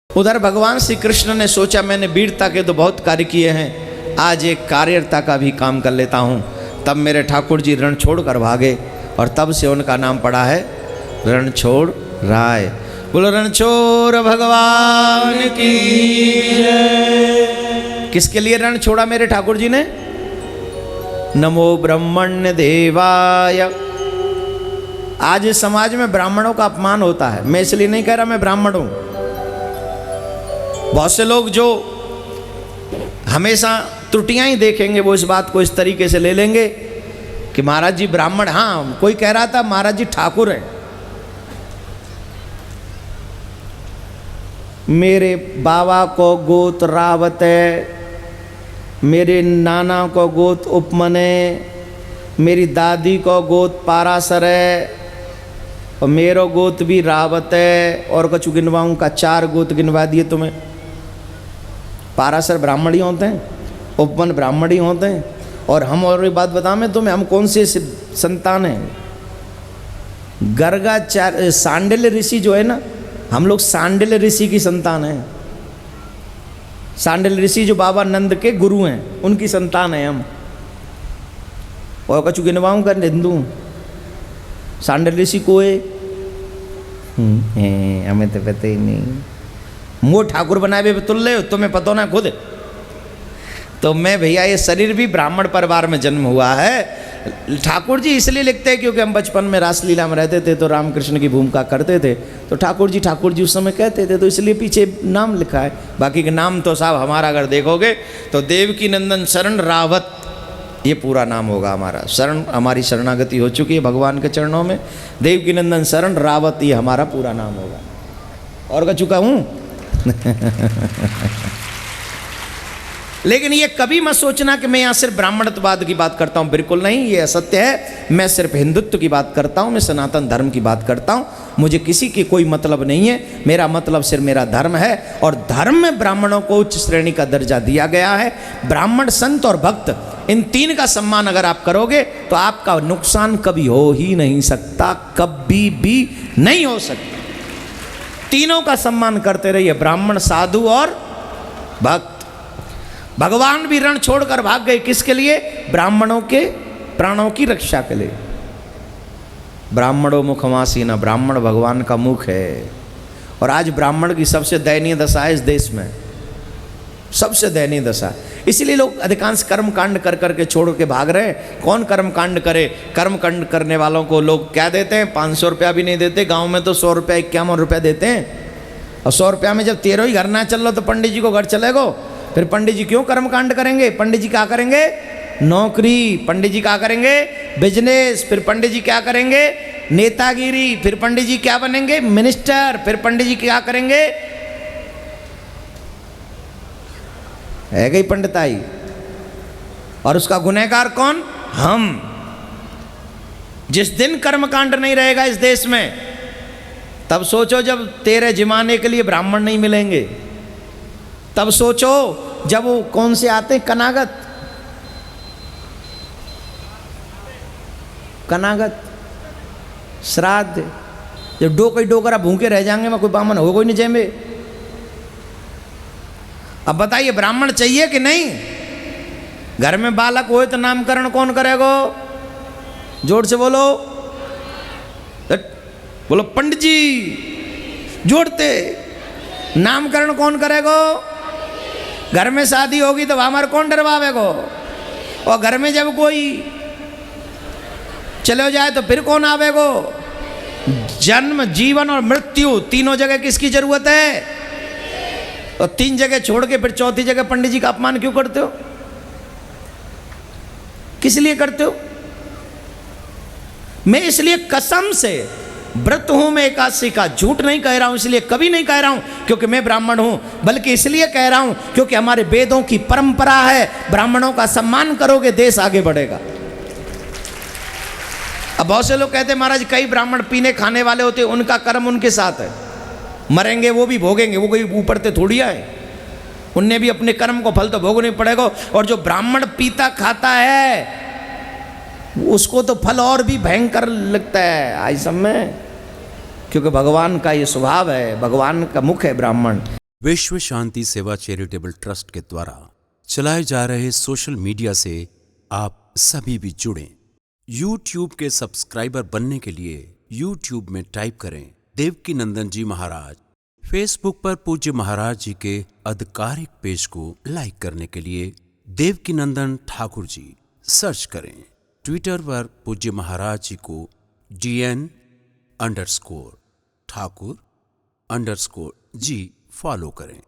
उधर भगवान श्री कृष्ण ने सोचा मैंने वीरता के तो बहुत कार्य किए हैं, आज एक कार्यता का भी काम कर लेता हूँ। तब मेरे ठाकुर जी रण छोड़ कर भागे और तब से उनका नाम पड़ा है रणछोड़ राय। बोलो रणछोड़ भगवान की जय। किसके लिए रण छोड़ा मेरे ठाकुर जी ने? नमो ब्रह्मण्य देवाय। आज इस समाज में ब्राह्मणों का अपमान होता है। मैं इसलिए नहीं कह रहा मैं ब्राह्मण हूं। बहुत से लोग जो हमेशा त्रुटियां ही देखेंगे वो इस बात को इस तरीके से ले लेंगे कि महाराज जी ब्राह्मण। हाँ, कोई कह रहा था महाराज जी ठाकुर हैं। मेरे बाबा को गोत रावत है, मेरे नाना को गोत उपमन है, मेरी दादी को गोत पारासर है और मेरो गोत भी रावत है। और कछु गिनवाऊँ का 4 गोत गिनवा दिए तुम्हें। पारासर ब्राह्मण ही होते हैं, उपमन ब्राह्मण ही होते हैं। और हम और एक बात बताऊं तुम्हें, हम कौन से संतान हैं? गर्गाचार्य सांडिल्य ऋषि जो है ना, हम लोग सांडिल्य ऋषि की संतान हैं। सांडिल्य ऋषि जो बाबा नंद के गुरु हैं उनकी संतान है हम। और कछु गिनवाऊं का हिंदू सांडिल्य ऋषि को हमें तो पता ही नहीं। मो ठाकुर बनाए हुए तुल ले, तुम्हें पता ना खुद। तो मैं भैया ये शरीर भी ब्राह्मण परिवार में जन्म हुआ है। ठाकुर जी इसलिए लिखते हैं क्योंकि हम बचपन में रासलीला में रहते थे तो रामकृष्ण की भूमिका करते थे, तो ठाकुर जी उस समय कहते थे, तो इसलिए पीछे नाम लिखा है। बाकी के नाम तो साहब हमारा अगर देखोगे तो देवकी नंदन शरण रावत ये पूरा नाम होगा हमारा। शरण हमारी शरणागति हो चुकी है भगवान के चरणों में। देवकी नंदन शरण रावत ये हमारा पूरा नाम होगा। और कह चुका हूँ लेकिन ये कभी मत सोचना कि मैं यहाँ सिर्फ ब्राह्मणत्ववाद की बात करता हूँ, बिल्कुल नहीं, ये असत्य है। मैं सिर्फ हिंदुत्व की बात करता हूँ, मैं सनातन धर्म की बात करता हूँ। मुझे किसी की कोई मतलब नहीं है। मेरा मतलब सिर्फ मेरा धर्म है और धर्म में ब्राह्मणों को उच्च श्रेणी का दर्जा दिया गया है। ब्राह्मण, संत और भक्त, इन 3 का सम्मान अगर आप करोगे तो आपका नुकसान कभी हो ही नहीं सकता, कभी भी नहीं हो सकता। तीनों का सम्मान करते रहिए, ब्राह्मण, साधु और भक्त। भगवान भी रण छोड़कर भाग गए, किसके लिए? ब्राह्मणों के प्राणों की रक्षा के लिए। ब्राह्मणों मुखमासीना, ब्राह्मण भगवान का मुख है। और आज ब्राह्मण की सबसे दयनीय दशा है इस देश में, सबसे दयनीय दशा। इसीलिए लोग अधिकांश कर्म कांड कर करके छोड़ के भाग रहे हैं। कौन कर्म कांड करे? कर्म कांड करने वालों को लोग क्या देते हैं? 500 रुपया भी नहीं देते। गांव में तो 100 रुपया 51 रुपया देते हैं। और 100 रुपया में जब 13 ही घर ना चल लो तो पंडित जी को घर चलेगो। फिर पंडित जी क्यों कर्म कांड करेंगे? पंडित जी क्या करेंगे? नौकरी। पंडित जी क्या करेंगे? बिजनेस। फिर पंडित जी क्या करेंगे? नेतागिरी। फिर पंडित जी क्या बनेंगे? मिनिस्टर। फिर पंडित जी क्या करेंगे? है गई पंडिताई। और उसका गुनहगार कौन? हम। जिस दिन कर्मकांड नहीं रहेगा इस देश में, तब सोचो जब तेरे जिमाने के लिए ब्राह्मण नहीं मिलेंगे। तब सोचो जब वो कौन से आते हैं, कनागत श्राद्ध, जब डोकरा भूखे रह जाएंगे, मैं कोई ब्राह्मण हो कोई नहीं जेमे। अब बताइए ब्राह्मण चाहिए कि नहीं? घर में बालक हो तो नामकरण कौन करेगा? जोर से बोलो, बोलो पंडित जी जोड़ते। नामकरण कौन करेगा? घर में शादी होगी तो हमारे कौन डरवावेगो? और घर में जब कोई चले जाए तो फिर कौन आवेगो? जन्म, जीवन और मृत्यु तीनों जगह किसकी जरूरत है? और 3 जगह छोड़ के फिर 4थी जगह पंडित जी का अपमान क्यों करते हो? किस लिए करते हो? मैं इसलिए कसम से व्रत हूं मैं एकादशी का, झूठ नहीं कह रहा हूं, इसलिए कभी नहीं कह रहा हूं क्योंकि मैं ब्राह्मण हूं, बल्कि इसलिए कह रहा हूं क्योंकि हमारे वेदों की परंपरा है। ब्राह्मणों का सम्मान करोगे देश आगे बढ़ेगा। अब बहुत से लोग कहते हैं महाराज कई ब्राह्मण पीने खाने वाले होते हैं, उनका कर्म उनके साथ है, मरेंगे वो भी भोगेंगे, वो कोई ऊपर से थोड़ी आए। उनने भी अपने कर्म को फल तो भोगना पड़ेगा। और जो ब्राह्मण पीता खाता है उसको तो फल और भी भयंकर लगता है आज सब में, क्योंकि भगवान का ये स्वभाव है, भगवान का मुख है ब्राह्मण। विश्व शांति सेवा चैरिटेबल ट्रस्ट के द्वारा चलाए जा रहे सोशल मीडिया से आप सभी भी जुड़ें। YouTube के सब्सक्राइबर बनने के लिए YouTube में टाइप करें देवकीनंदन जी महाराज। फेसबुक पर पूज्य महाराज जी के आधिकारिक पेज को लाइक करने के लिए देवकीनंदन ठाकुर जी सर्च करें। ट्विटर पर पूज्य महाराज जी को DN_ठाकुर_जी फॉलो करें।